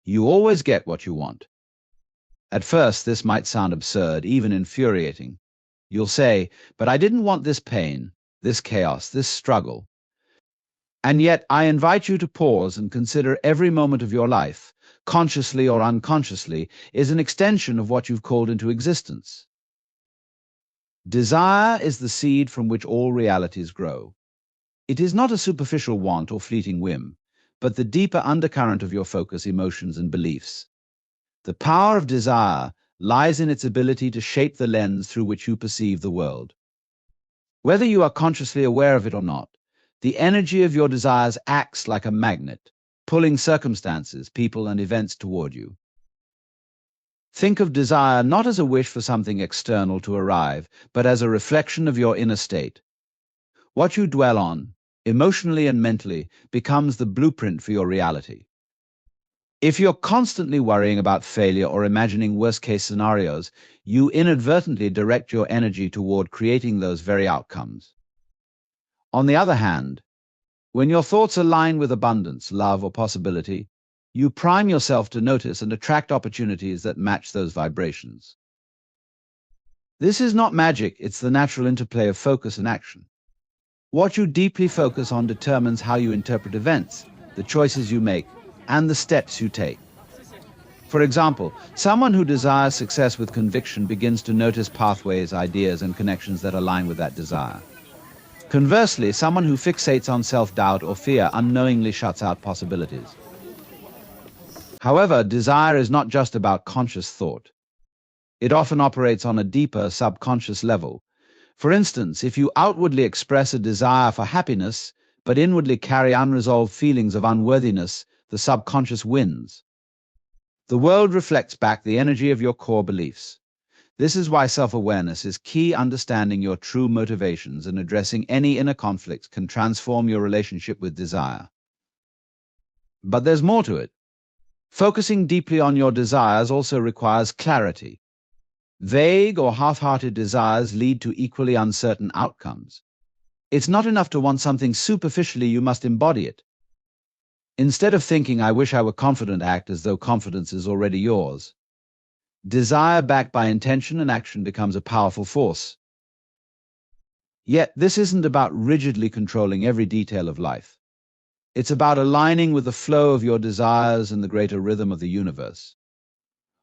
You always get what you want. At first, this might sound absurd, even infuriating. You'll say, but I didn't want this pain, this chaos, this struggle. And yet, I invite you to pause and consider every moment of your life, consciously or unconsciously, is an extension of what you've called into existence. Desire is the seed from which all realities grow. It is not a superficial want or fleeting whim, but the deeper undercurrent of your focus, emotions, and beliefs. The power of desire lies in its ability to shape the lens through which you perceive the world. Whether you are consciously aware of it or not, the energy of your desires acts like a magnet, pulling circumstances, people, and events toward you. Think of desire not as a wish for something external to arrive, but as a reflection of your inner state. What you dwell on, emotionally and mentally, becomes the blueprint for your reality. If you're constantly worrying about failure or imagining worst-case scenarios, you inadvertently direct your energy toward creating those very outcomes. On the other hand, when your thoughts align with abundance, love, or possibility, you prime yourself to notice and attract opportunities that match those vibrations. This is not magic, it's the natural interplay of focus and action. What you deeply focus on determines how you interpret events, the choices you make, and the steps you take. For example, someone who desires success with conviction begins to notice pathways, ideas, and connections that align with that desire. Conversely, someone who fixates on self-doubt or fear unknowingly shuts out possibilities. However, desire is not just about conscious thought. It often operates on a deeper, subconscious level. For instance, if you outwardly express a desire for happiness, but inwardly carry unresolved feelings of unworthiness, the subconscious wins. The world reflects back the energy of your core beliefs. This is why self-awareness is key. Understanding your true motivations and addressing any inner conflicts can transform your relationship with desire. But there's more to it. Focusing deeply on your desires also requires clarity. Vague or half-hearted desires lead to equally uncertain outcomes. It's not enough to want something superficially, you must embody it. Instead of thinking, I wish I were confident, act as though confidence is already yours. Desire backed by intention and action becomes a powerful force. Yet this isn't about rigidly controlling every detail of life. It's about aligning with the flow of your desires and the greater rhythm of the universe.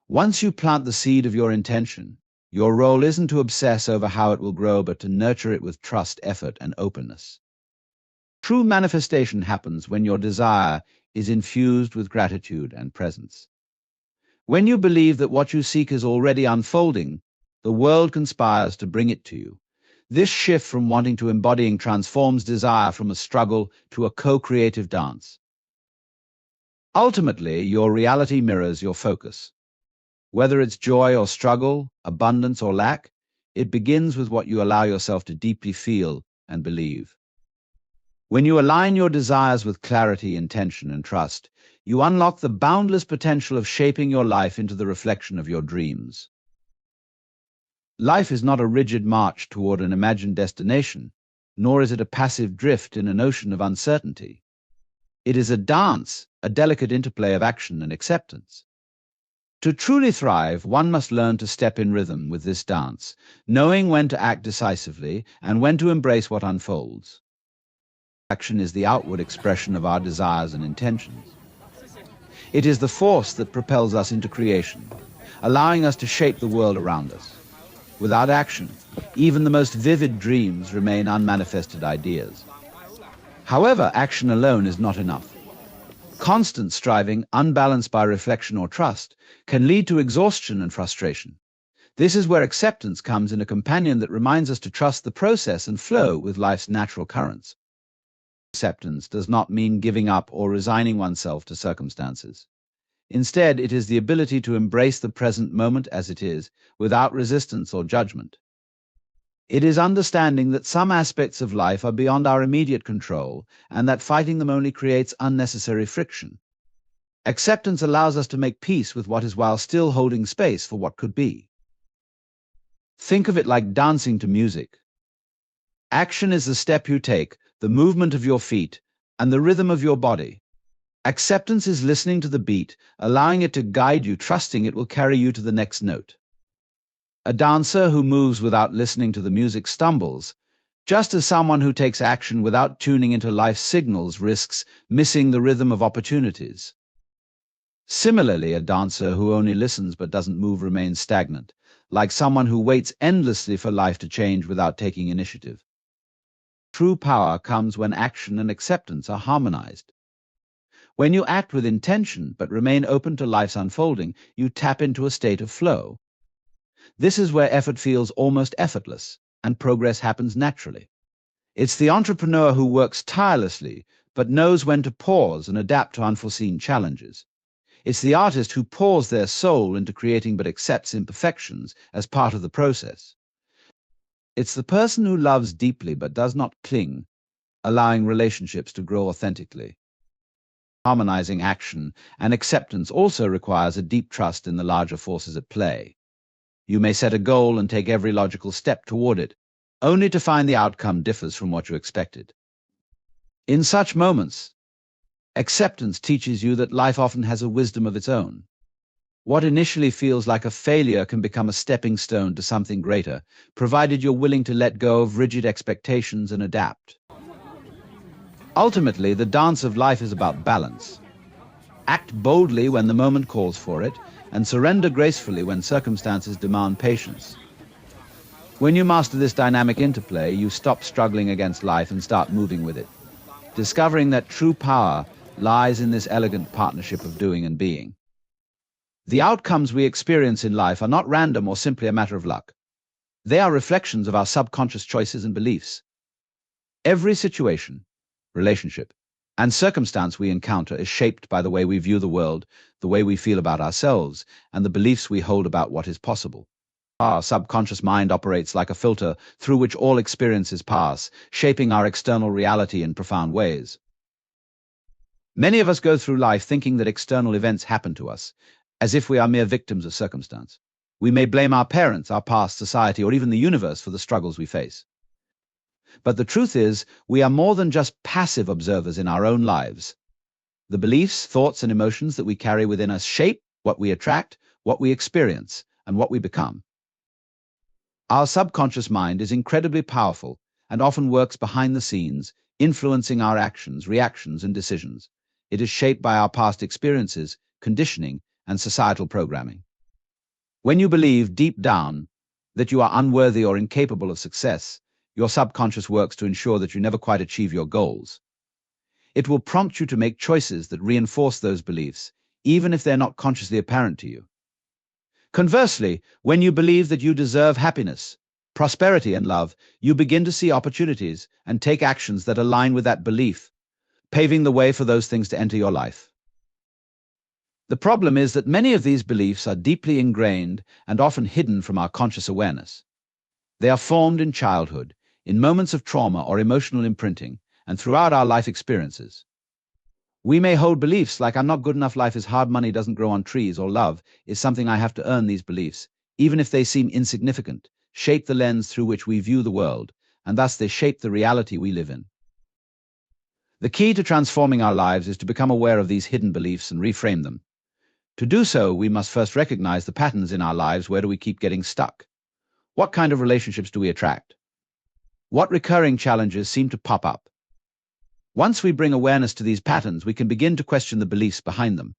Once you plant the seed of your intention, your role isn't to obsess over how it will grow, but to nurture it with trust, effort, and openness. True manifestation happens when your desire is infused with gratitude and presence. When you believe that what you seek is already unfolding, the world conspires to bring it to you. This shift from wanting to embodying transforms desire from a struggle to a co-creative dance. Ultimately, your reality mirrors your focus. Whether it's joy or struggle, abundance or lack, it begins with what you allow yourself to deeply feel and believe. When you align your desires with clarity, intention, and trust, you unlock the boundless potential of shaping your life into the reflection of your dreams. Life is not a rigid march toward an imagined destination, nor is it a passive drift in an ocean of uncertainty. It is a dance, a delicate interplay of action and acceptance. To truly thrive, one must learn to step in rhythm with this dance, knowing when to act decisively and when to embrace what unfolds. Action is the outward expression of our desires and intentions. It is the force that propels us into creation, allowing us to shape the world around us. Without action, even the most vivid dreams remain unmanifested ideas. However, action alone is not enough. Constant striving, unbalanced by reflection or trust, can lead to exhaustion and frustration. This is where acceptance comes in, a companion that reminds us to trust the process and flow with life's natural currents. Acceptance does not mean giving up or resigning oneself to circumstances. Instead, it is the ability to embrace the present moment as it is, without resistance or judgment. It is understanding that some aspects of life are beyond our immediate control, and that fighting them only creates unnecessary friction. Acceptance allows us to make peace with what is while still holding space for what could be. Think of it like dancing to music. Action is the step you take, the movement of your feet, and the rhythm of your body. Acceptance is listening to the beat, allowing it to guide you, trusting it will carry you to the next note. A dancer who moves without listening to the music stumbles, just as someone who takes action without tuning into life's signals risks missing the rhythm of opportunities. Similarly, a dancer who only listens but doesn't move remains stagnant, like someone who waits endlessly for life to change without taking initiative. True power comes when action and acceptance are harmonized. When you act with intention but remain open to life's unfolding, you tap into a state of flow. This is where effort feels almost effortless, and progress happens naturally. It's the entrepreneur who works tirelessly but knows when to pause and adapt to unforeseen challenges. It's the artist who pours their soul into creating but accepts imperfections as part of the process. It's the person who loves deeply but does not cling, allowing relationships to grow authentically. Harmonizing action and acceptance also requires a deep trust in the larger forces at play. You may set a goal and take every logical step toward it, only to find the outcome differs from what you expected. In such moments, acceptance teaches you that life often has a wisdom of its own. What initially feels like a failure can become a stepping stone to something greater, provided you're willing to let go of rigid expectations and adapt. Ultimately, the dance of life is about balance. Act boldly when the moment calls for it, and surrender gracefully when circumstances demand patience. When you master this dynamic interplay, you stop struggling against life and start moving with it, discovering that true power lies in this elegant partnership of doing and being. The outcomes we experience in life are not random or simply a matter of luck. They are reflections of our subconscious choices and beliefs. Every situation, relationship, and circumstance we encounter is shaped by the way we view the world, the way we feel about ourselves, and the beliefs we hold about what is possible. Our subconscious mind operates like a filter through which all experiences pass, shaping our external reality in profound ways. Many of us go through life thinking that external events happen to us, as if we are mere victims of circumstance. We may blame our parents, our past, society, or even the universe for the struggles we face. But the truth is, we are more than just passive observers in our own lives. The beliefs, thoughts, and emotions that we carry within us shape what we attract, what we experience, and what we become. Our subconscious mind is incredibly powerful and often works behind the scenes, influencing our actions, reactions, and decisions. It is shaped by our past experiences, conditioning, and societal programming. When you believe deep down that you are unworthy or incapable of success, your subconscious works to ensure that you never quite achieve your goals. It will prompt you to make choices that reinforce those beliefs, even if they're not consciously apparent to you. Conversely, when you believe that you deserve happiness, prosperity, and love, you begin to see opportunities and take actions that align with that belief, paving the way for those things to enter your life. The problem is that many of these beliefs are deeply ingrained and often hidden from our conscious awareness. They are formed in childhood, in moments of trauma or emotional imprinting, and throughout our life experiences. We may hold beliefs like "I'm not good enough, life is hard, money doesn't grow on trees," or "love is something I have to earn." These beliefs, even if they seem insignificant, shape the lens through which we view the world, and thus they shape the reality we live in. The key to transforming our lives is to become aware of these hidden beliefs and reframe them. To do so, we must first recognize the patterns in our lives. Where do we keep getting stuck? What kind of relationships do we attract? What recurring challenges seem to pop up? Once we bring awareness to these patterns, we can begin to question the beliefs behind them.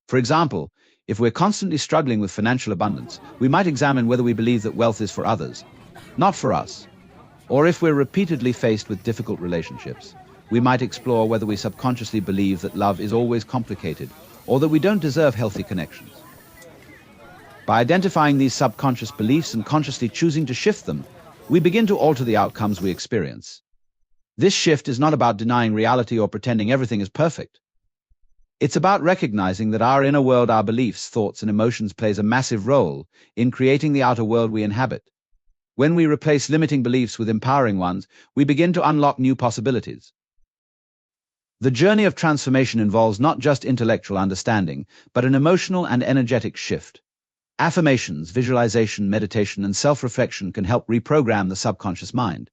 For example, if we're constantly struggling with financial abundance, we might examine whether we believe that wealth is for others, not for us. Or if we're repeatedly faced with difficult relationships, we might explore whether we subconsciously believe that love is always complicated, or that we don't deserve healthy connections. By identifying these subconscious beliefs and consciously choosing to shift them, we begin to alter the outcomes we experience. This shift is not about denying reality or pretending everything is perfect. It's about recognizing that our inner world, our beliefs, thoughts, and emotions plays a massive role in creating the outer world we inhabit. When we replace limiting beliefs with empowering ones, we begin to unlock new possibilities. The journey of transformation involves not just intellectual understanding, but an emotional and energetic shift. Affirmations, visualization, meditation, and self-reflection can help reprogram the subconscious mind.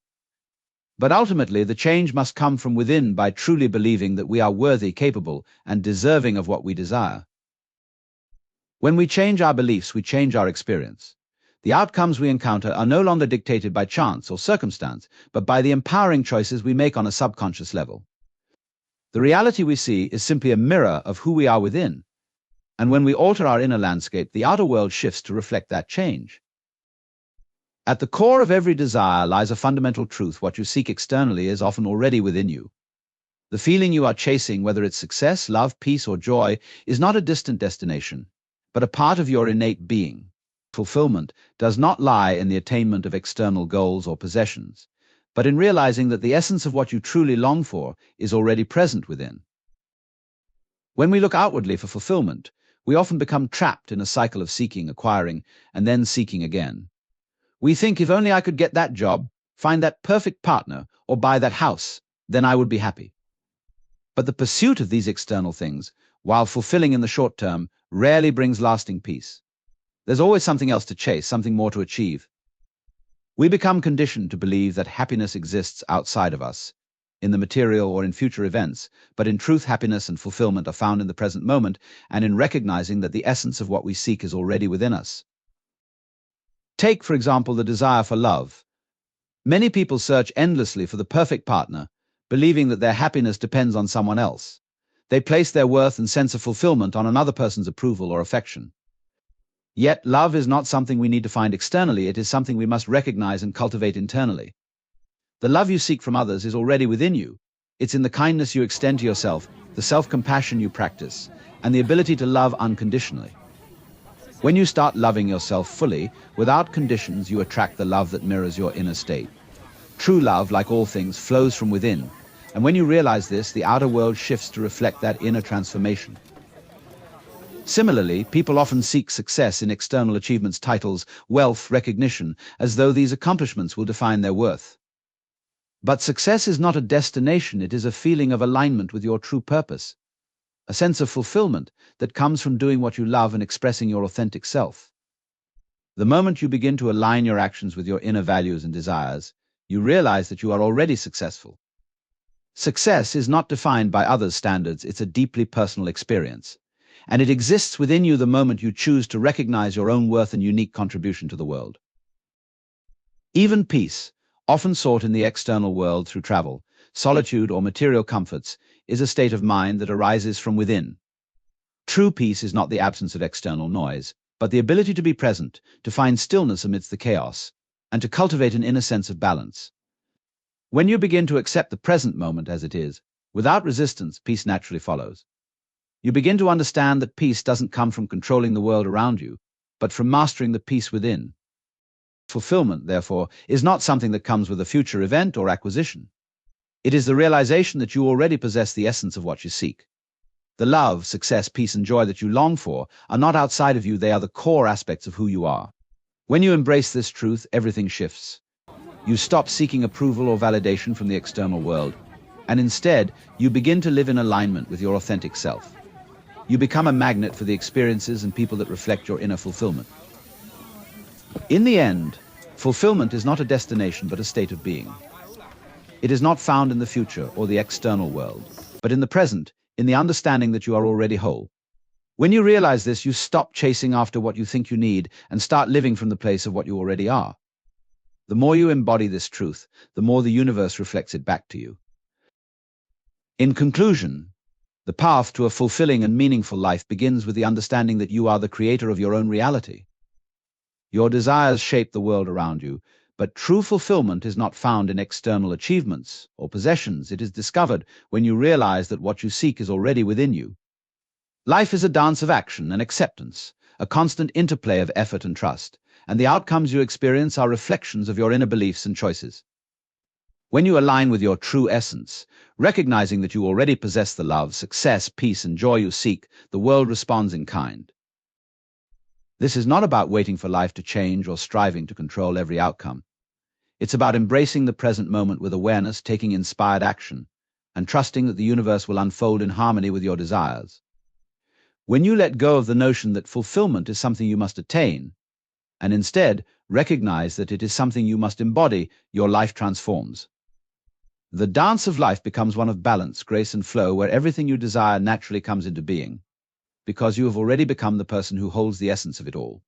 But ultimately, the change must come from within by truly believing that we are worthy, capable, and deserving of what we desire. When we change our beliefs, we change our experience. The outcomes we encounter are no longer dictated by chance or circumstance, but by the empowering choices we make on a subconscious level. The reality we see is simply a mirror of who we are within, and when we alter our inner landscape, the outer world shifts to reflect that change. At the core of every desire lies a fundamental truth: what you seek externally is often already within you. The feeling you are chasing, whether it's success, love, peace, or joy, is not a distant destination, but a part of your innate being. Fulfillment does not lie in the attainment of external goals or possessions, but in realizing that the essence of what you truly long for is already present within. When we look outwardly for fulfillment, we often become trapped in a cycle of seeking, acquiring, and then seeking again. We think, if only I could get that job, find that perfect partner, or buy that house, then I would be happy. But the pursuit of these external things, while fulfilling in the short term, rarely brings lasting peace. There's always something else to chase, something more to achieve. We become conditioned to believe that happiness exists outside of us, in the material or in future events, but in truth, happiness and fulfillment are found in the present moment and in recognizing that the essence of what we seek is already within us. Take, for example, the desire for love. Many people search endlessly for the perfect partner, believing that their happiness depends on someone else. They place their worth and sense of fulfillment on another person's approval or affection. Yet, love is not something we need to find externally, it is something we must recognize and cultivate internally. The love you seek from others is already within you. It's in the kindness you extend to yourself, the self-compassion you practice, and the ability to love unconditionally. When you start loving yourself fully, without conditions, you attract the love that mirrors your inner state. True love, like all things, flows from within, and when you realize this, the outer world shifts to reflect that inner transformation. Similarly, people often seek success in external achievements, titles, wealth, recognition, as though these accomplishments will define their worth. But success is not a destination, it is a feeling of alignment with your true purpose, a sense of fulfillment that comes from doing what you love and expressing your authentic self. The moment you begin to align your actions with your inner values and desires, you realize that you are already successful. Success is not defined by others' standards, it's a deeply personal experience, and it exists within you the moment you choose to recognize your own worth and unique contribution to the world. Even peace, often sought in the external world through travel, solitude, or material comforts, is a state of mind that arises from within. True peace is not the absence of external noise, but the ability to be present, to find stillness amidst the chaos, and to cultivate an inner sense of balance. When you begin to accept the present moment as it is, without resistance, peace naturally follows. You begin to understand that peace doesn't come from controlling the world around you, but from mastering the peace within. Fulfillment, therefore, is not something that comes with a future event or acquisition. It is the realization that you already possess the essence of what you seek. The love, success, peace, and joy that you long for are not outside of you, they are the core aspects of who you are. When you embrace this truth, everything shifts. You stop seeking approval or validation from the external world, and instead, you begin to live in alignment with your authentic self. You become a magnet for the experiences and people that reflect your inner fulfillment. In the end, fulfillment is not a destination but a state of being. It is not found in the future or the external world, but in the present, in the understanding that you are already whole. When you realize this, you stop chasing after what you think you need and start living from the place of what you already are. The more you embody this truth, the more the universe reflects it back to you. In conclusion, the path to a fulfilling and meaningful life begins with the understanding that you are the creator of your own reality. Your desires shape the world around you, but true fulfillment is not found in external achievements or possessions. It is discovered when you realize that what you seek is already within you. Life is a dance of action and acceptance, a constant interplay of effort and trust, and the outcomes you experience are reflections of your inner beliefs and choices. When you align with your true essence, recognizing that you already possess the love, success, peace, and joy you seek, the world responds in kind. This is not about waiting for life to change or striving to control every outcome. It's about embracing the present moment with awareness, taking inspired action, and trusting that the universe will unfold in harmony with your desires. When you let go of the notion that fulfillment is something you must attain, and instead recognize that it is something you must embody, your life transforms. The dance of life becomes one of balance, grace, and flow, where everything you desire naturally comes into being, because you have already become the person who holds the essence of it all.